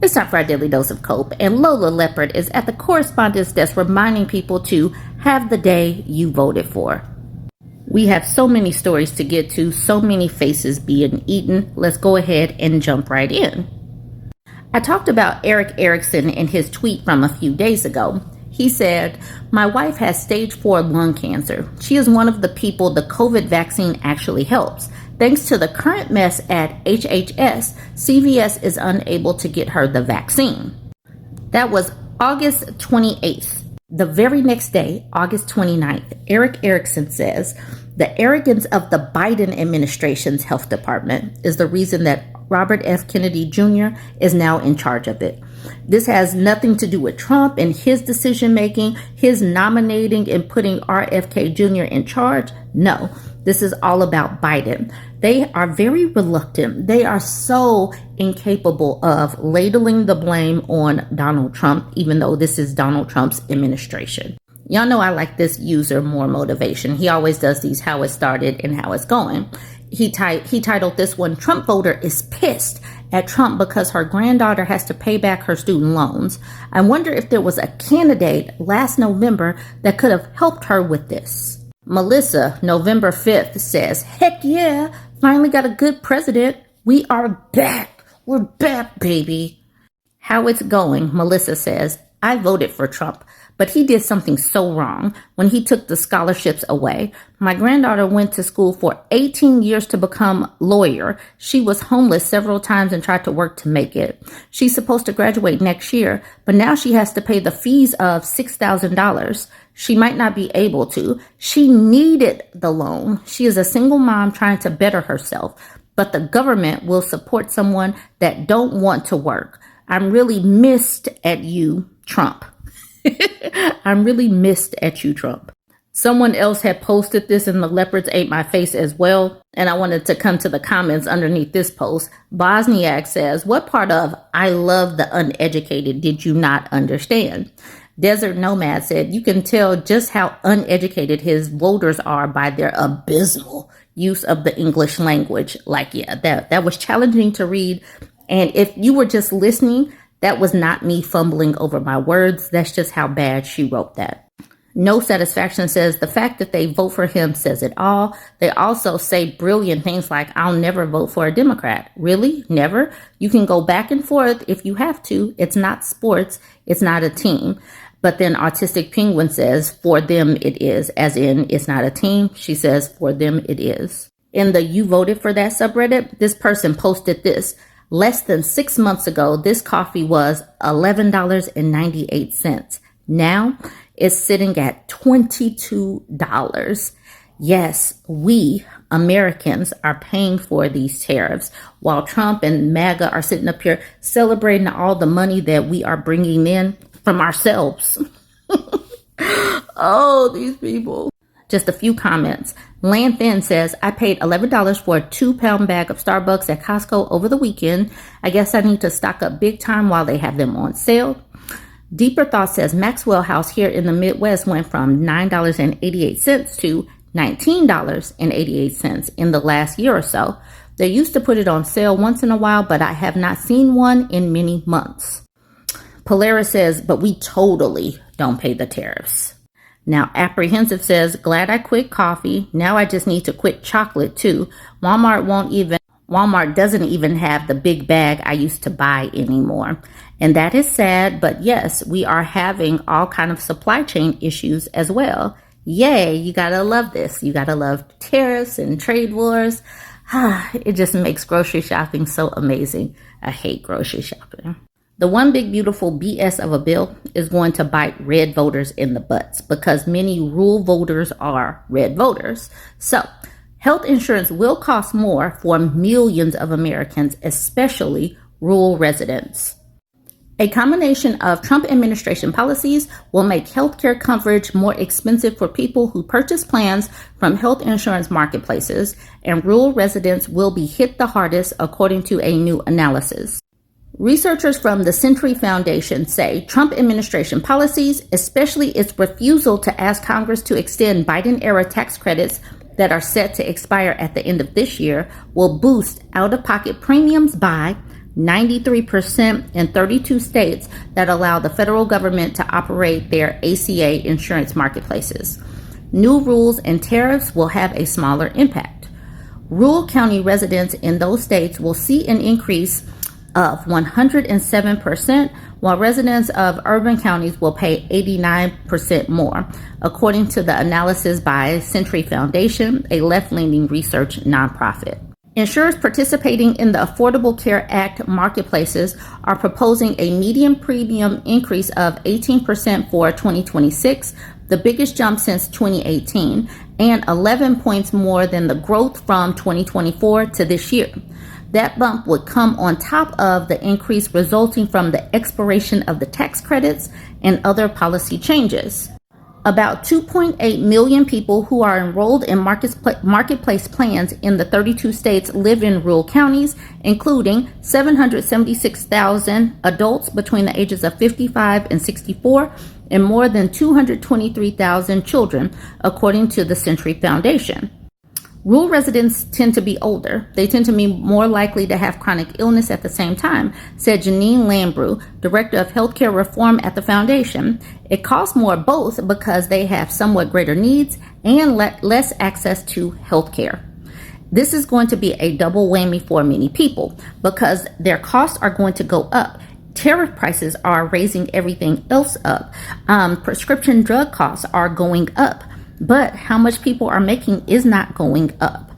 It's time for our daily dose of Cope, and Lola Leopard is at the correspondence desk reminding people to have the day you voted for. We have so many stories to get to, so many faces being eaten. Let's go ahead and jump right in. I talked about Eric Erickson in his tweet from a few days ago. He said, "My wife has stage 4 lung cancer. She is one of the people the COVID vaccine actually helps. Thanks to the current mess at HHS, CVS is unable to get her the vaccine." That was August 28th. The very next day, August 29th, Eric Erickson says, "The arrogance of the Biden administration's health department is the reason that Robert F. Kennedy Jr. is now in charge of it. This has nothing to do with Trump and his decision making, his nominating and putting RFK Jr. in charge. No, this is all about Biden. They are very reluctant. They are so incapable of ladling the blame on Donald Trump, even though this is Donald Trump's administration." Y'all know I like this user more motivation. He always does these how it started and how it's going. He titled this one, "Trump voter is pissed at Trump because her granddaughter has to pay back her student loans. I wonder if there was a candidate last November that could have helped her with this." Melissa, November 5th, says, "Heck yeah, finally got a good president. We are back. We're back, baby." How it's going, Melissa says, "I voted for Trump, but he did something so wrong when he took the scholarships away. My granddaughter went to school for 18 years to become a lawyer. She was homeless several times and tried to work to make it. She's supposed to graduate next year, but now she has to pay the fees of $6,000. She might not be able to. She needed the loan. She is a single mom trying to better herself, but the government will support someone that don't want to work. I'm really missed at you, Trump." I'm really missed at you, Trump. Someone else had posted this and the Leopards ate my face as well. And I wanted to come to the comments underneath this post. Bosniak says, "What part of I love the uneducated did you not understand?" Desert Nomad said, "You can tell just how uneducated his voters are by their abysmal use of the English language." Like, yeah, that was challenging to read. And if you were just listening, that was not me fumbling over my words. That's just how bad she wrote that. No Satisfaction says, "The fact that they vote for him says it all. They also say brilliant things like, 'I'll never vote for a Democrat.' Really? Never? You can go back and forth if you have to. It's not sports. It's not a team." But then Autistic Penguin says, "For them it is," as in it's not a team. She says, "For them it is." In the "You Voted for That" subreddit, this person posted this. "Less than 6 months ago, this coffee was $11.98. Now it's sitting at $22. Yes, we Americans are paying for these tariffs while Trump and MAGA are sitting up here celebrating all the money that we are bringing in from ourselves." Oh, these people. Just a few comments. Lanthin says, "I paid $11 for a 2-pound bag of Starbucks at Costco over the weekend. I guess I need to stock up big time while they have them on sale." Deeper Thought says, "Maxwell House here in the Midwest went from $9.88 to $19.88 in the last year or so. They used to put it on sale once in a while, but I have not seen one in many months." Polaris says, "But we totally don't pay the tariffs." Now, Apprehensive says, "Glad I quit coffee. Now I just need to quit chocolate too. Walmart doesn't even have the big bag I used to buy anymore." And that is sad, but yes, we are having all kind of supply chain issues as well. Yay, you gotta love this. You gotta love tariffs and trade wars. It just makes grocery shopping so amazing. I hate grocery shopping. The one big beautiful BS of a bill is going to bite red voters in the butts because many rural voters are red voters. So, health insurance will cost more for millions of Americans, especially rural residents. A combination of Trump administration policies will make healthcare coverage more expensive for people who purchase plans from health insurance marketplaces, and rural residents will be hit the hardest, according to a new analysis. Researchers from the Century Foundation say Trump administration policies, especially its refusal to ask Congress to extend Biden-era tax credits that are set to expire at the end of this year, will boost out-of-pocket premiums by 93% in 32 states that allow the federal government to operate their ACA insurance marketplaces. New rules and tariffs will have a smaller impact. Rural county residents in those states will see an increase of 107%, while residents of urban counties will pay 89% more, according to the analysis by Century Foundation, a left-leaning research nonprofit. Insurers participating in the Affordable Care Act marketplaces are proposing a median premium increase of 18% for 2026, the biggest jump since 2018, and 11 points more than the growth from 2024 to this year. That bump would come on top of the increase resulting from the expiration of the tax credits and other policy changes. About 2.8 million people who are enrolled in marketplace plans in the 32 states live in rural counties, including 776,000 adults between the ages of 55 and 64, and more than 223,000 children, according to the Century Foundation. Rural residents tend to be older. They tend to be more likely to have chronic illness at the same time, said Janine Lambrou, Director of Healthcare Reform at the Foundation. It costs more both because they have somewhat greater needs and less access to healthcare. This is going to be a double whammy for many people because their costs are going to go up. Tariff prices are raising everything else up. Prescription drug costs are going up. But how much people are making is not going up.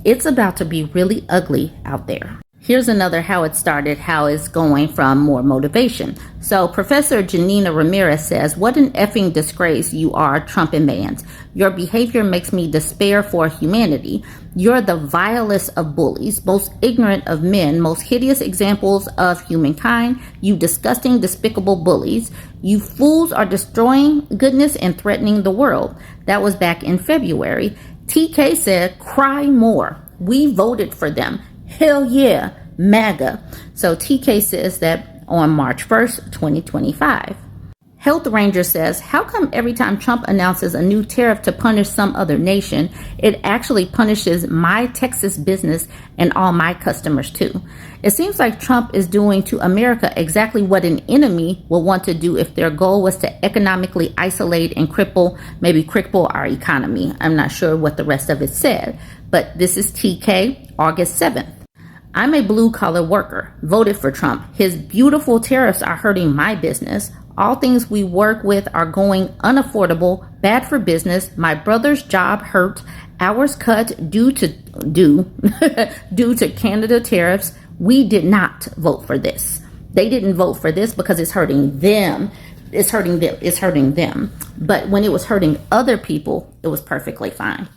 It's about to be really ugly out there. Here's another how it started, how it's going from more motivation. So Professor Janina Ramirez says, "What an effing disgrace you are, Trump and Vance. Your behavior makes me despair for humanity. You're the vilest of bullies, most ignorant of men, most hideous examples of humankind. You disgusting, despicable bullies. You fools are destroying goodness and threatening the world." That was back in February. TK said, "Cry more. We voted for them. Hell yeah, MAGA." So TK says that on March 1st, 2025. Health Ranger says, "How come every time Trump announces a new tariff to punish some other nation, it actually punishes my Texas business and all my customers too? It seems like Trump is doing to America exactly what an enemy will want to do if their goal was to economically isolate and cripple our economy." I'm not sure what the rest of it said, but this is TK, August 7th. "I'm a blue-collar worker, voted for Trump. His beautiful tariffs are hurting my business. All things we work with are going unaffordable, bad for business. My brother's job hurt, hours cut due to Canada tariffs. We did not vote for this. They didn't vote for this because it's hurting them. It's hurting them. But when it was hurting other people, it was perfectly fine."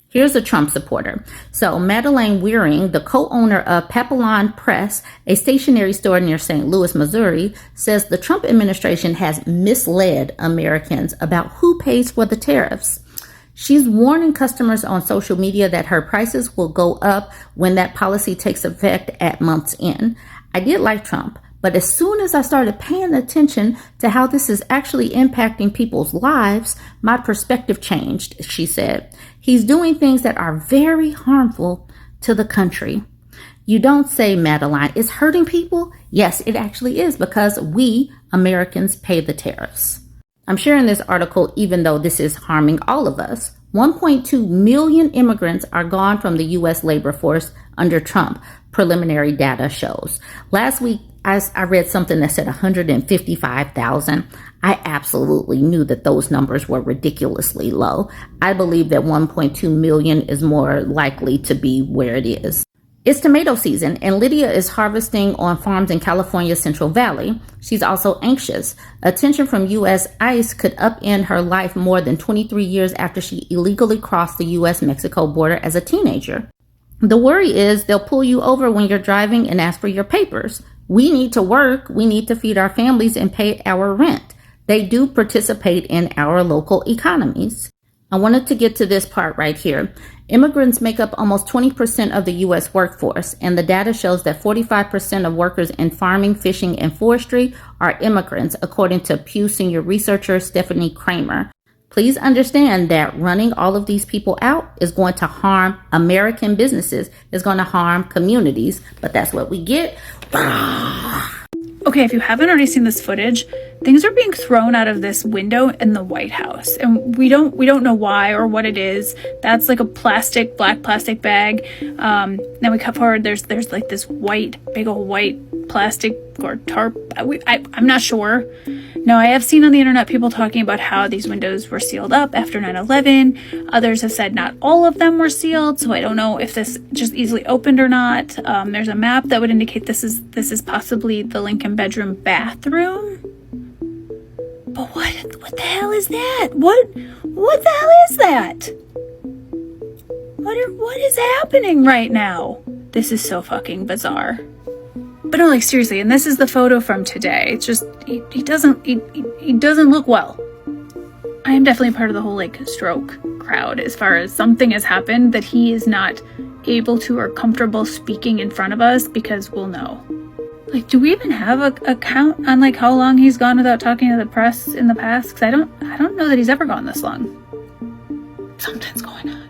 Here's a Trump supporter. So Madeleine Wearing, the co-owner of Papillon Press, a stationery store near St. Louis, Missouri, says the Trump administration has misled Americans about who pays for the tariffs. She's warning customers on social media that her prices will go up when that policy takes effect at month's end. "I did like Trump, but as soon as I started paying attention to how this is actually impacting people's lives, my perspective changed," she said. "He's doing things that are very harmful to the country." You don't say, Madeline, it's hurting people? Yes, it actually is because we Americans pay the tariffs. I'm sharing this article even though this is harming all of us. 1.2 million immigrants are gone from the U.S. labor force under Trump, preliminary data shows. Last week, I read something that said 155,000. I absolutely knew that those numbers were ridiculously low. I believe that 1.2 million is more likely to be where it is. It's tomato season, and Lydia is harvesting on farms in California's Central Valley. She's also anxious. Attention from U.S. ICE could upend her life more than 23 years after she illegally crossed the U.S.-Mexico border as a teenager. The worry is they'll pull you over when you're driving and ask for your papers. We need to work, we need to feed our families and pay our rent. They do participate in our local economies. I wanted to get to this part right here. Immigrants make up almost 20% of the U.S. workforce, and the data shows that 45% of workers in farming, fishing, and forestry are immigrants, according to Pew senior researcher Stephanie Kramer. Please understand that running all of these people out is going to harm American businesses, is going to harm communities, but that's what we get. Okay, if you haven't already seen this footage, things are being thrown out of this window in the White House, and we don't know why or what it is. That's like a black plastic bag. Then we cut forward. There's like this big old white plastic or tarp. I'm not sure. Now, I have seen on the internet people talking about how these windows were sealed up after 9/11. Others have said not all of them were sealed, so I don't know if this just easily opened or not. There's a map that would indicate this is possibly the Lincoln bedroom bathroom. But what the hell is that? What the hell is that? What is happening right now? This is so fucking bizarre. But no, like, seriously, and this is the photo from today. It's just, he doesn't look well. I am definitely part of the whole, like, stroke crowd as far as something has happened that he is not able to or comfortable speaking in front of us, because we'll know. Like, do we even have a count on, like, how long he's gone without talking to the press in the past? Because I don't know that he's ever gone this long. Something's going on.